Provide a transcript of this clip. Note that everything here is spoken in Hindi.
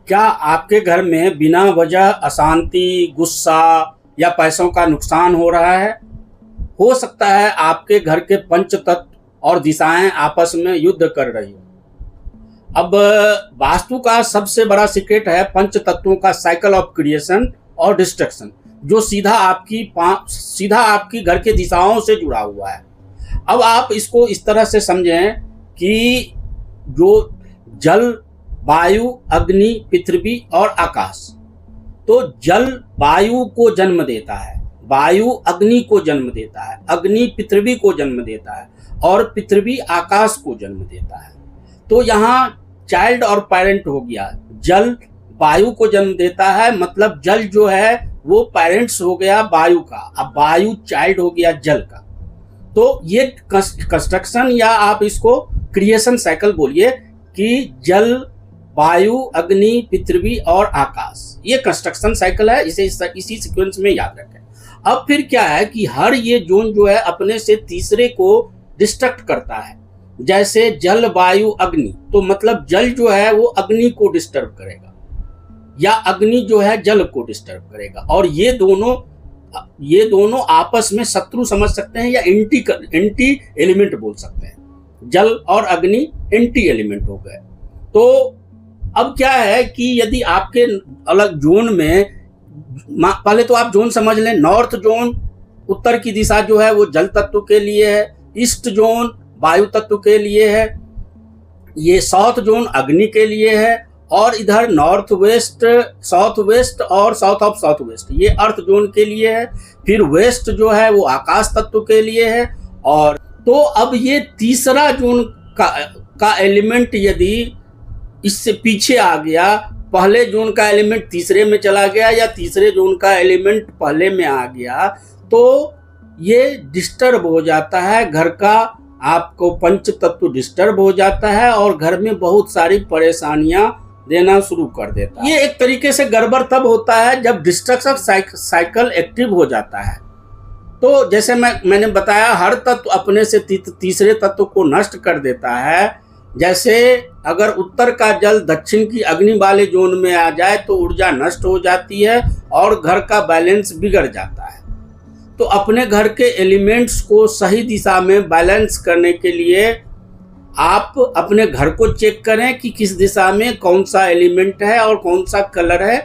क्या आपके घर में बिना वजह अशांति, गुस्सा या पैसों का नुकसान हो रहा है? हो सकता है आपके घर के पंच तत्व और दिशाएं आपस में युद्ध कर रही हो। अब वास्तु का सबसे बड़ा सीक्रेट है पंच तत्वों का साइकिल ऑफ क्रिएशन और डिस्ट्रक्शन, जो सीधा आपकी घर के दिशाओं से जुड़ा हुआ है। अब आप इसको इस तरह से समझें कि जो जल, वायु, अग्नि, पृथ्वी और आकाश, तो जल वायु को जन्म देता है, वायु अग्नि को जन्म देता है, अग्नि पृथ्वी को जन्म देता है और पृथ्वी आकाश को जन्म देता है। तो यहाँ चाइल्ड और पेरेंट हो गया। जल वायु को जन्म देता है, मतलब जल जो है वो पेरेंट्स हो गया वायु का, अब वायु चाइल्ड हो गया जल का। तो ये कंस्ट्रक्शन या आप इसको क्रिएशन साइकिल बोलिए कि जल, वायु, अग्नि, पृथ्वी और आकाश, ये कंस्ट्रक्शन साइकिल है। इसे इसी सीक्वेंस में याद रखें। अब फिर क्या है कि हर ये जोन जो है अपने से तीसरे को डिस्ट्रक्ट करता है। जैसे जल, वायु, अग्नि, तो मतलब जल जो है वो अग्नि को डिस्टर्ब करेगा या अग्नि जो है जल को डिस्टर्ब करेगा, और ये दोनों आपस में शत्रु समझ सकते हैं या एंटी एलिमेंट बोल सकते हैं। जल और अग्नि एंटी एलिमेंट हो गए। तो अब क्या है कि यदि आपके अलग जोन में, पहले तो आप जोन समझ लें। नॉर्थ जोन उत्तर की दिशा जो है वो जल तत्व के लिए है, ईस्ट जोन वायु तत्व के लिए है, ये साउथ जोन अग्नि के लिए है, और इधर नॉर्थ वेस्ट, साउथ वेस्ट और साउथ ऑफ साउथ वेस्ट ये अर्थ जोन के लिए है। फिर वेस्ट जो है वो आकाश तत्व के लिए है। और तो अब ये तीसरा जोन का एलिमेंट यदि इससे पीछे आ गया, पहले जोन का एलिमेंट तीसरे में चला गया या तीसरे जोन का एलिमेंट पहले में आ गया, तो ये डिस्टर्ब हो जाता है घर का, आपको पंच तत्व डिस्टर्ब हो जाता है और घर में बहुत सारी परेशानियां देना शुरू कर देता है। ये एक तरीके से गड़बड़ तब होता है जब डिस्ट्रक्शन साइकिल एक्टिव हो जाता है। तो जैसे मैंने बताया, हर तत्व अपने से तीसरे तत्व को नष्ट कर देता है। जैसे अगर उत्तर का जल दक्षिण की अग्नि वाले जोन में आ जाए तो ऊर्जा नष्ट हो जाती है और घर का बैलेंस बिगड़ जाता है। तो अपने घर के एलिमेंट्स को सही दिशा में बैलेंस करने के लिए आप अपने घर को चेक करें कि किस दिशा में कौन सा एलिमेंट है और कौन सा कलर है